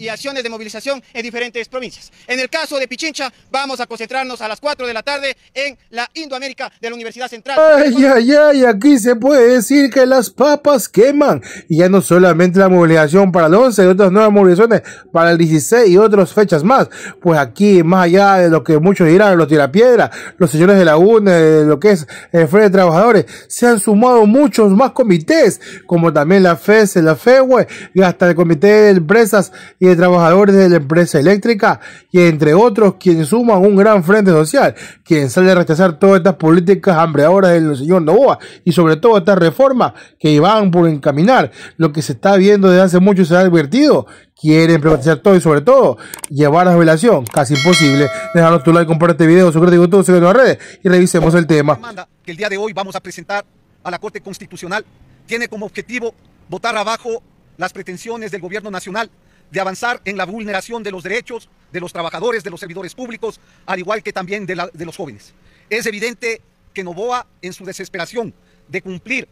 y acciones de movilización en diferentes provincias. En el caso de Pichincha, vamos a concentrarnos a las 4 de la tarde en la Indoamérica de la Universidad Central. Ay, aquí se puede decir que las papas queman. Y ya no solamente la movilización para el 11 y otras nuevas movilizaciones para el 16 y otras fechas más. Pues aquí, más allá de lo que muchos dirán, los tirapiedras, los señores de la UNE, lo que es el Frente de Trabajadores, se han sumado muchos más comités, como también la FES, la FEWE, y hasta el Comité de Empresas y de Trabajadores de la Empresa Eléctrica, y entre otros, quienes suman un gran frente social, quien sale a rechazar todas estas políticas hambreadoras del señor Noboa, y sobre todo estas reformas que van por encaminar lo que se está viendo desde hace mucho, se ha advertido. Quieren privatizar todo y sobre todo llevar a la jubilación, casi imposible. Déjanos tu like, comparte este video, suscríbete a YouTube, síguenos en las redes y revisemos el tema. La demanda que el día de hoy vamos a presentar a la Corte Constitucional tiene como objetivo botar abajo las pretensiones del gobierno nacional de avanzar en la vulneración de los derechos de los trabajadores, de los servidores públicos, al igual que también de los jóvenes. Es evidente que Noboa, en su desesperación de cumplir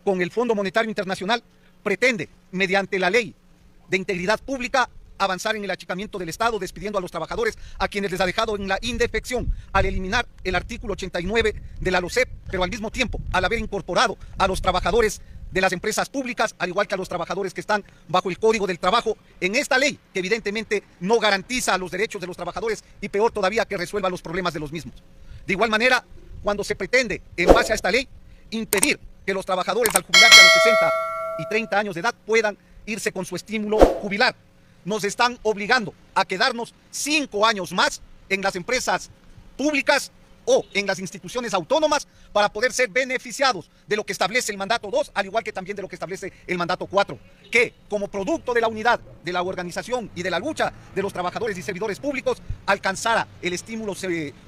con el Fondo Monetario Internacional, pretende, mediante la ley de integridad pública, avanzar en el achicamiento del Estado, despidiendo a los trabajadores a quienes les ha dejado en la indefección al eliminar el artículo 89 de la LOCEP, pero al mismo tiempo al haber incorporado a los trabajadores de las empresas públicas, al igual que a los trabajadores que están bajo el Código del Trabajo, en esta ley que evidentemente no garantiza los derechos de los trabajadores y peor todavía que resuelva los problemas de los mismos. De igual manera, cuando se pretende, en base a esta ley, impedir que los trabajadores al jubilarse a los 60 y 30 años de edad puedan irse con su estímulo jubilar, nos están obligando a quedarnos 5 años más en las empresas públicas o en las instituciones autónomas para poder ser beneficiados de lo que establece el mandato 2, al igual que también de lo que establece el mandato 4, que como producto de la unidad, de la organización y de la lucha de los trabajadores y servidores públicos, alcanzara el estímulo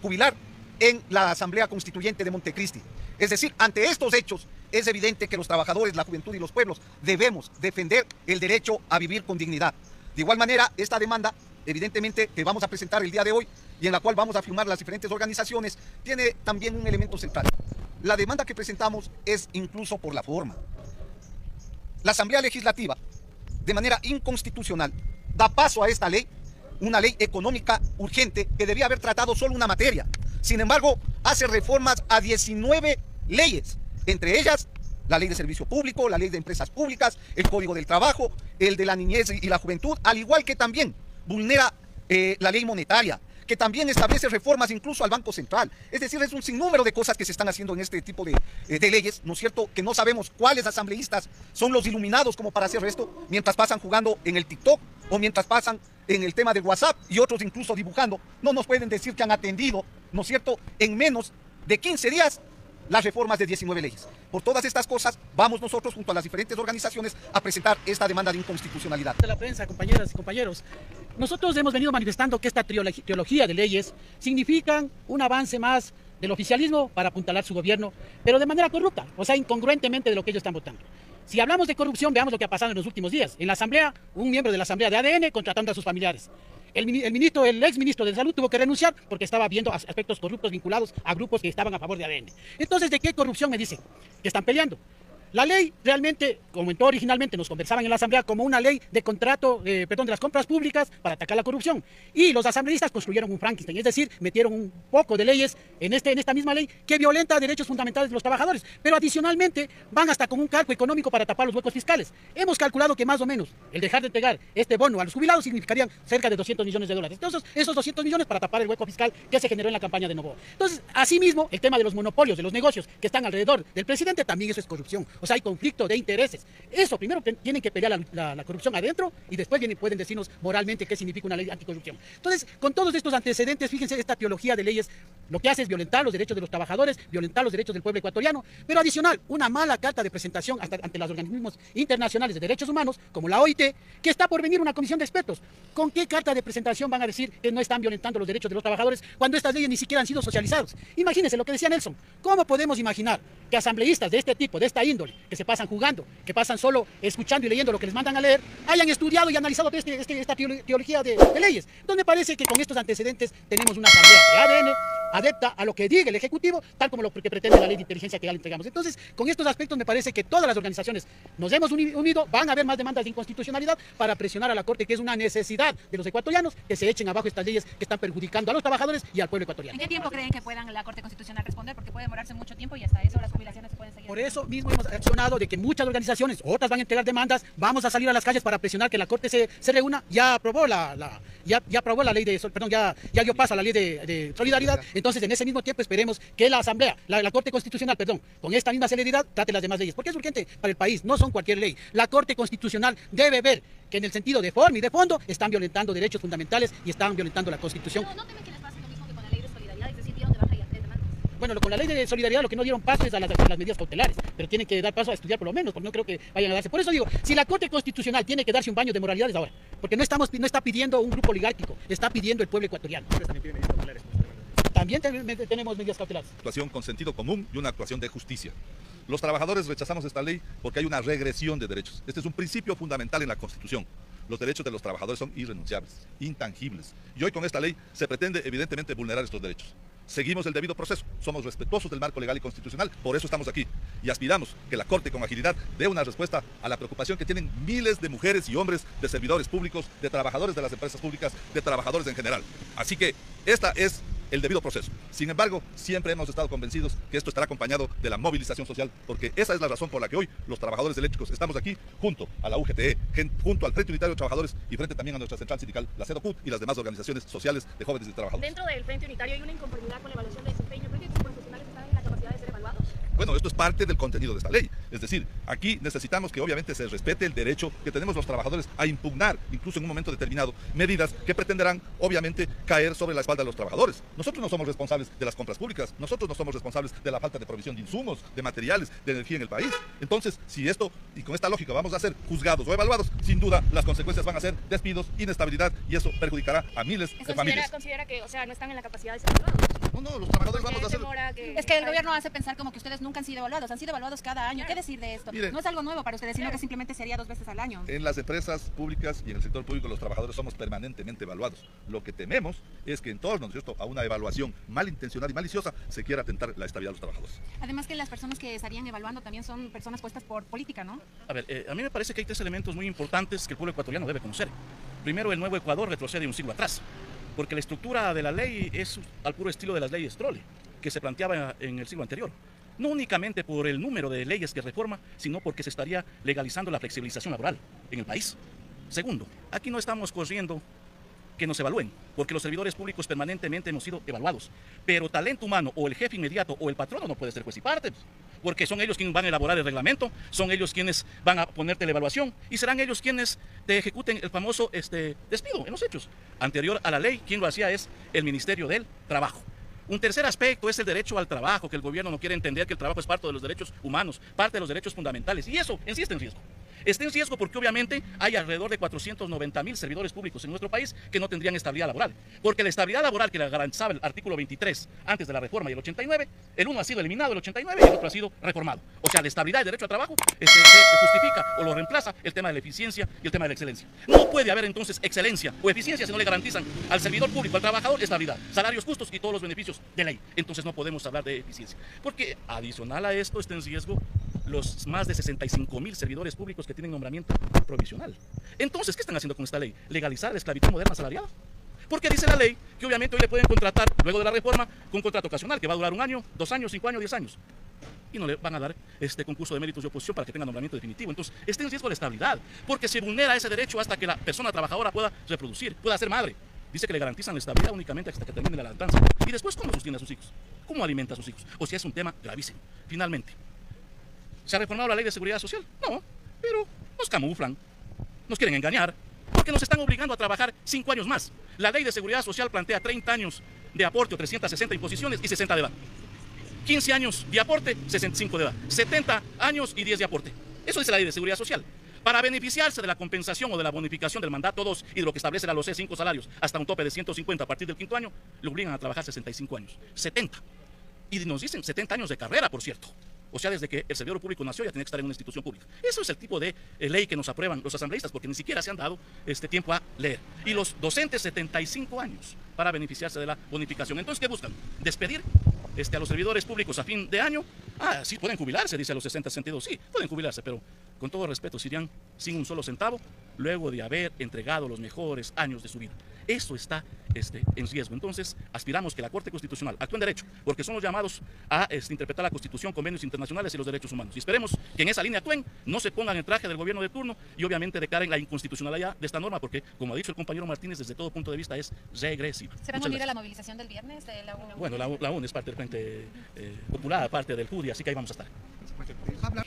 jubilar en la Asamblea Constituyente de Montecristi. Es decir, ante estos hechos, es evidente que los trabajadores, la juventud y los pueblos debemos defender el derecho a vivir con dignidad. De igual manera, esta demanda, evidentemente, que vamos a presentar el día de hoy y en la cual vamos a firmar las diferentes organizaciones, tiene también un elemento central. La demanda que presentamos es incluso por la forma. La Asamblea Legislativa, de manera inconstitucional, da paso a esta ley, una ley económica urgente que debía haber tratado solo una materia. Sin embargo, hace reformas a 19 leyes, entre ellas la ley de servicio público, la ley de empresas públicas, el Código del Trabajo, el de la niñez y la juventud, al igual que también vulnera la ley monetaria, que también establece reformas incluso al Banco Central. Es decir, es un sinnúmero de cosas que se están haciendo en este tipo de leyes, ¿no es cierto? Que no sabemos cuáles asambleístas son los iluminados como para hacer esto, mientras pasan jugando en el TikTok o mientras pasan en el tema de WhatsApp y otros incluso dibujando. No nos pueden decir que han atendido, ¿no es cierto?, en menos de 15 días las reformas de 19 leyes. Por todas estas cosas, vamos nosotros junto a las diferentes organizaciones a presentar esta demanda de inconstitucionalidad. De la prensa, compañeras y compañeros, nosotros hemos venido manifestando que esta trilogía de leyes significan un avance más del oficialismo para apuntalar su gobierno, pero de manera corrupta, o sea, incongruentemente de lo que ellos están votando. Si hablamos de corrupción, veamos lo que ha pasado en los últimos días. En la Asamblea, un miembro de la Asamblea de ADN contratando a sus familiares. El ex ministro de Salud tuvo que renunciar porque estaba viendo aspectos corruptos vinculados a grupos que estaban a favor de ADN. Entonces, ¿de qué corrupción me dicen? Que están peleando. La ley realmente, comentó originalmente, nos conversaban en la Asamblea como una ley de de las compras públicas para atacar la corrupción. Y los asambleístas construyeron un Frankenstein, es decir, metieron un poco de leyes en esta misma ley que violenta derechos fundamentales de los trabajadores. Pero adicionalmente van hasta con un calco económico para tapar los huecos fiscales. Hemos calculado que más o menos el dejar de entregar este bono a los jubilados significarían cerca de 200 millones de dólares. Entonces, esos 200 millones para tapar el hueco fiscal que se generó en la campaña de Noboa. Entonces, asimismo, el tema de los monopolios, de los negocios que están alrededor del presidente, también eso es corrupción. O sea, hay conflicto de intereses. Eso, primero tienen que pelear la corrupción adentro y después pueden decirnos moralmente qué significa una ley anticorrupción. Entonces, con todos estos antecedentes, fíjense, esta teología de leyes lo que hace es violentar los derechos de los trabajadores, violentar los derechos del pueblo ecuatoriano, pero adicional, una mala carta de presentación ante los organismos internacionales de derechos humanos, como la OIT, que está por venir una comisión de expertos. ¿Con qué carta de presentación van a decir que no están violentando los derechos de los trabajadores cuando estas leyes ni siquiera han sido socializadas? Imagínense lo que decía Nelson. ¿Cómo podemos imaginar que asambleístas de este tipo, de esta índole, que se pasan jugando, que pasan solo escuchando y leyendo lo que les mandan a leer, hayan estudiado y analizado esta teología de leyes? Entonces me parece que con estos antecedentes tenemos una asamblea de ADN adepta a lo que diga el Ejecutivo, tal como lo que pretende la ley de inteligencia que ya le entregamos. Entonces, con estos aspectos me parece que todas las organizaciones nos hemos unido, van a haber más demandas de inconstitucionalidad para presionar a la Corte, que es una necesidad de los ecuatorianos, que se echen abajo estas leyes que están perjudicando a los trabajadores y al pueblo ecuatoriano. ¿En qué tiempo creen que puedan la Corte Constitucional responder? Porque puede demorarse mucho tiempo y hasta eso las jubilaciones se pueden seguir. Por eso mismo hemos accionado de que muchas organizaciones, otras van a entregar demandas, vamos a salir a las calles para presionar que la Corte se reúna. Ya aprobó ya aprobó la ley de, perdón, ya dio paso a la ley de solidaridad. Entonces, en ese mismo tiempo esperemos que la Asamblea, la Corte Constitucional, perdón, con esta misma celeridad trate las demás leyes, porque es urgente para el país, no son cualquier ley. La Corte Constitucional debe ver que en el sentido de forma y de fondo están violentando derechos fundamentales y están violentando la Constitución. ¿No temen que les pase lo mismo que con la ley de solidaridad? Es decir, ¿dónde van a ir demandas? Bueno, con la ley de solidaridad lo que no dieron paso es a las medidas cautelares, pero tienen que dar paso a estudiar por lo menos, porque no creo que vayan a darse. Por eso digo, si la Corte Constitucional tiene que darse un baño de moralidades ahora, porque no está pidiendo un grupo oligárquico, está pidiendo el pueblo ecuatoriano. También tenemos medidas cautelares. Actuación con sentido común y una actuación de justicia. Los trabajadores rechazamos esta ley porque hay una regresión de derechos. Este es un principio fundamental en la Constitución. Los derechos de los trabajadores son irrenunciables, intangibles. Y hoy con esta ley se pretende evidentemente vulnerar estos derechos. Seguimos el debido proceso, somos respetuosos del marco legal y constitucional, por eso estamos aquí. Y aspiramos que la Corte con agilidad dé una respuesta a la preocupación que tienen miles de mujeres y hombres, de servidores públicos, de trabajadores de las empresas públicas, de trabajadores en general. Así que esta es el debido proceso. Sin embargo, siempre hemos estado convencidos que esto estará acompañado de la movilización social, porque esa es la razón por la que hoy los trabajadores eléctricos estamos aquí junto a la UGTE, junto al Frente Unitario de Trabajadores y frente también a nuestra central sindical, la CEDOCUT y las demás organizaciones sociales de jóvenes y trabajadores. Dentro del Frente Unitario hay una inconformidad con la evaluación de desempeño. ¿Creen que los profesionales están en la capacidad de ser evaluados? Bueno, esto es parte del contenido de esta ley. Es decir, aquí necesitamos que obviamente se respete el derecho que tenemos los trabajadores a impugnar, incluso en un momento determinado, medidas que pretenderán obviamente caer sobre la espalda de los trabajadores. Nosotros no somos responsables de las compras públicas, nosotros no somos responsables de la falta de provisión de insumos, de materiales, de energía en el país. Entonces, si esto y con esta lógica vamos a ser juzgados o evaluados, sin duda las consecuencias van a ser despidos, inestabilidad, y eso perjudicará a miles de familias. ¿Considera que, o sea, no están en la capacidad de ser evaluados? No, los trabajadores vamos a hacer... Es que el gobierno hace pensar como que ustedes nunca han sido evaluados, han sido evaluados cada año. ¿Qué decir de esto? Mire, no es algo nuevo para ustedes, sino que simplemente sería 2 veces al año. En las empresas públicas y en el sector público los trabajadores somos permanentemente evaluados. Lo que tememos es que en torno, ¿no es cierto?, a una evaluación malintencionada y maliciosa se quiera atentar la estabilidad de los trabajadores. Además que las personas que estarían evaluando también son personas puestas por política, ¿no? A ver, a mí me parece que hay 3 elementos muy importantes que el pueblo ecuatoriano debe conocer. Primero, el nuevo Ecuador retrocede un siglo atrás, porque la estructura de la ley es al puro estilo de las leyes Trole, que se planteaba en el siglo anterior. No únicamente por el número de leyes que reforma, sino porque se estaría legalizando la flexibilización laboral en el país. Segundo, aquí no estamos corriendo que nos evalúen, porque los servidores públicos permanentemente hemos sido evaluados. Pero talento humano, o el jefe inmediato, o el patrono no puede ser juez y parte, porque son ellos quienes van a elaborar el reglamento, son ellos quienes van a ponerte la evaluación, y serán ellos quienes te ejecuten el famoso despido en los hechos. Anterior a la ley, quien lo hacía es el Ministerio del Trabajo. Un tercer aspecto es el derecho al trabajo, que el gobierno no quiere entender que el trabajo es parte de los derechos humanos, parte de los derechos fundamentales, y eso en sí está en riesgo. Está en riesgo porque obviamente hay alrededor de 490,000 servidores públicos en nuestro país que no tendrían estabilidad laboral, porque la estabilidad laboral que le garantizaba el artículo 23 antes de la reforma y el 89, el uno ha sido eliminado el 89 y el otro ha sido reformado. O sea, la estabilidad y derecho al trabajo se justifica o lo reemplaza el tema de la eficiencia y el tema de la excelencia. No puede haber entonces excelencia o eficiencia si no le garantizan al servidor público, al trabajador, estabilidad, salarios justos y todos los beneficios de ley. Entonces no podemos hablar de eficiencia, porque adicional a esto está en riesgo los más de 65,000 servidores públicos que tienen nombramiento provisional. Entonces, ¿qué están haciendo con esta ley? ¿Legalizar la esclavitud moderna asalariada? Porque dice la ley que obviamente hoy le pueden contratar, luego de la reforma, con un contrato ocasional que va a durar 1 año, 2 años, 5 años, 10 años. Y no le van a dar este concurso de méritos de oposición para que tenga nombramiento definitivo. Entonces, está en riesgo la estabilidad, porque se vulnera ese derecho hasta que la persona trabajadora pueda reproducir, pueda ser madre. Dice que le garantizan la estabilidad únicamente hasta que termine la lactancia. Y después, ¿cómo sostiene a sus hijos? ¿Cómo alimenta a sus hijos? O sea, es un tema gravísimo. Finalmente, ¿se ha reformado la ley de seguridad social? No, pero nos camuflan, nos quieren engañar, porque nos están obligando a trabajar 5 años más. La ley de seguridad social plantea 30 años de aporte o 360 imposiciones y 60 de edad. 15 años de aporte, 65 de edad. 70 años y 10 de aporte. Eso dice la ley de seguridad social. Para beneficiarse de la compensación o de la bonificación del mandato 2 y de lo que establece la LOCE 5 salarios hasta un tope de 150 a partir del 5º año, le obligan a trabajar 65 años. 70. Y nos dicen 70 años de carrera, por cierto. O sea, desde que el servidor público nació ya tiene que estar en una institución pública. Eso es el tipo de ley que nos aprueban los asambleístas, porque ni siquiera se han dado tiempo a leer. Y los docentes 75 años para beneficiarse de la bonificación. Entonces, ¿qué buscan? Despedir a los servidores públicos a fin de año. Sí, pueden jubilarse, dice a los 60, 62, sí, pueden jubilarse, pero con todo respeto, se irían sin un solo centavo luego de haber entregado los mejores años de su vida. Eso está en riesgo. Entonces, aspiramos que la Corte Constitucional actúe en derecho, porque son los llamados a interpretar la Constitución, convenios internacionales y los derechos humanos. Y esperemos que en esa línea actúen, no se pongan en traje del gobierno de turno y obviamente declaren la inconstitucionalidad de esta norma, porque, como ha dicho el compañero Martínez, desde todo punto de vista es regresiva. ¿Se van a unir a la movilización del viernes de la UNE? Bueno, la UNE es parte del Frente Popular, parte del JUDI, así que ahí vamos a estar.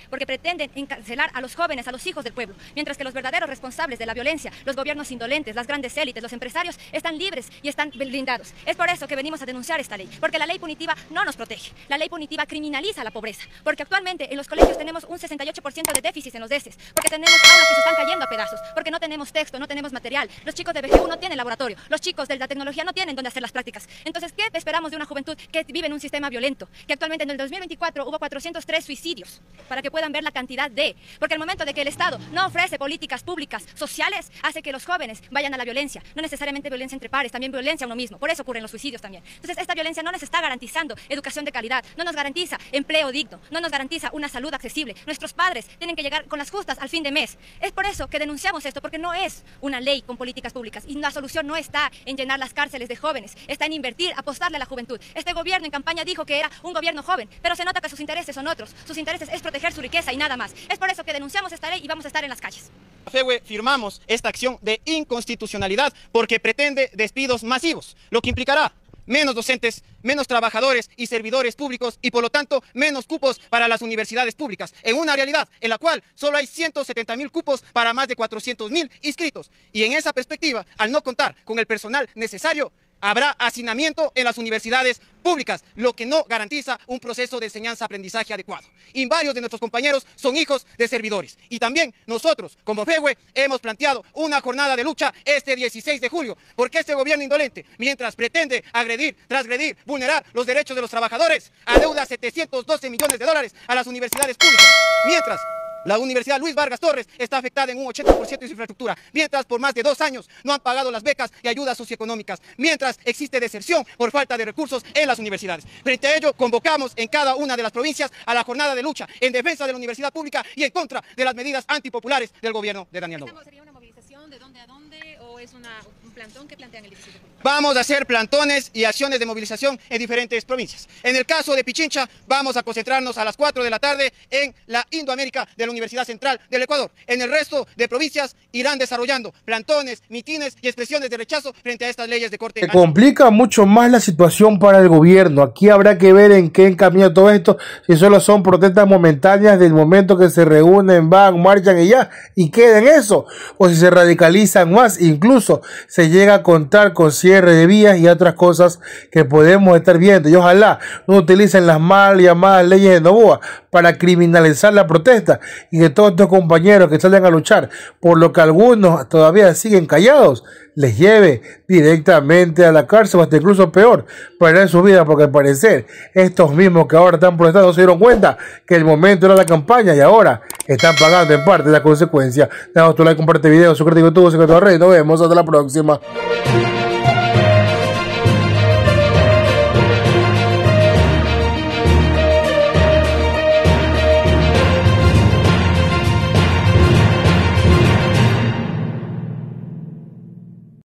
Porque pretenden encarcelar a los jóvenes, a los hijos del pueblo, mientras que los verdaderos responsables de la violencia, los gobiernos indolentes, las grandes élites, los empresarios, están libres y están blindados. Es por eso que venimos a denunciar esta ley, porque la ley punitiva no nos protege. La ley punitiva criminaliza la pobreza, porque actualmente en los colegios tenemos un 68% de déficit en los DECES, porque tenemos aulas que se están cayendo a pedazos, porque no tenemos texto, no tenemos material, los chicos de BGU no tienen laboratorio, los chicos de la tecnología no tienen dónde hacer las prácticas. Entonces, ¿qué esperamos de una juventud que vive en un sistema violento? Que actualmente en el 2024 hubo 403 suicidios, para que puedan ver la cantidad de... Porque el momento de que el Estado no ofrece políticas públicas sociales, hace que los jóvenes vayan a la violencia. No necesariamente violencia entre pares, también violencia a uno mismo. Por eso ocurren los suicidios también. Entonces, esta violencia no nos está garantizando educación de calidad, no nos garantiza empleo digno, no nos garantiza una salud accesible. Nuestros padres tienen que llegar con las justas al fin de mes. Es por eso que denunciamos esto, porque no es una ley con políticas públicas. Y la solución no está en llenar las cárceles de jóvenes, está en invertir, apostarle a la juventud. Este gobierno en campaña dijo que era un gobierno joven, pero se nota que sus intereses son otros. Sus intereses es proteger su riqueza y nada más. Es por eso que denunciamos esta ley y vamos a estar en las calles. FEWE firmamos esta acción de inconstitucionalidad porque pretende despidos masivos, lo que implicará menos docentes, menos trabajadores y servidores públicos y por lo tanto menos cupos para las universidades públicas, en una realidad en la cual solo hay 170.000 cupos para más de 400.000 inscritos. Y en esa perspectiva, al no contar con el personal necesario, habrá hacinamiento en las universidades públicas, lo que no garantiza un proceso de enseñanza-aprendizaje adecuado. Y varios de nuestros compañeros son hijos de servidores. Y también nosotros, como FEWE, hemos planteado una jornada de lucha este 16 de julio, porque este gobierno indolente, mientras pretende agredir, transgredir, vulnerar los derechos de los trabajadores, adeuda 712 millones de dólares a las universidades públicas, mientras la Universidad Luis Vargas Torres está afectada en un 80% de su infraestructura, mientras por más de 2 años no han pagado las becas y ayudas socioeconómicas, mientras existe deserción por falta de recursos en las universidades. Frente a ello, convocamos en cada una de las provincias a la jornada de lucha en defensa de la universidad pública y en contra de las medidas antipopulares del gobierno de Daniel Noboa. ¿Sería una movilización de dónde a dónde o es un plantón que plantean el 17 de julio? Vamos a hacer plantones y acciones de movilización en diferentes provincias. En el caso de Pichincha, vamos a concentrarnos a las 4 de la tarde en la Indoamérica de la Universidad Central del Ecuador. En el resto de provincias irán desarrollando plantones, mitines y expresiones de rechazo frente a estas leyes de corte. Se complica mucho más la situación para el gobierno. Aquí habrá que ver en qué encamina todo esto, si solo son protestas momentáneas del momento que se reúnen, van, marchan y ya, y queden eso, o si se radicalizan más, incluso se llega a contar con cierre de vías y otras cosas que podemos estar viendo. Y ojalá no utilicen las mal llamadas leyes de Noboa para criminalizar la protesta y que todos estos compañeros que salen a luchar por lo que algunos todavía siguen callados les lleve directamente a la cárcel o hasta incluso peor, perder su vida, porque al parecer estos mismos que ahora están protestando se dieron cuenta que el momento era la campaña y ahora están pagando en parte la consecuencia. Damos tu like, comparte el video, suscríbete a YouTube, suscríbete a la red, nos vemos hasta la próxima.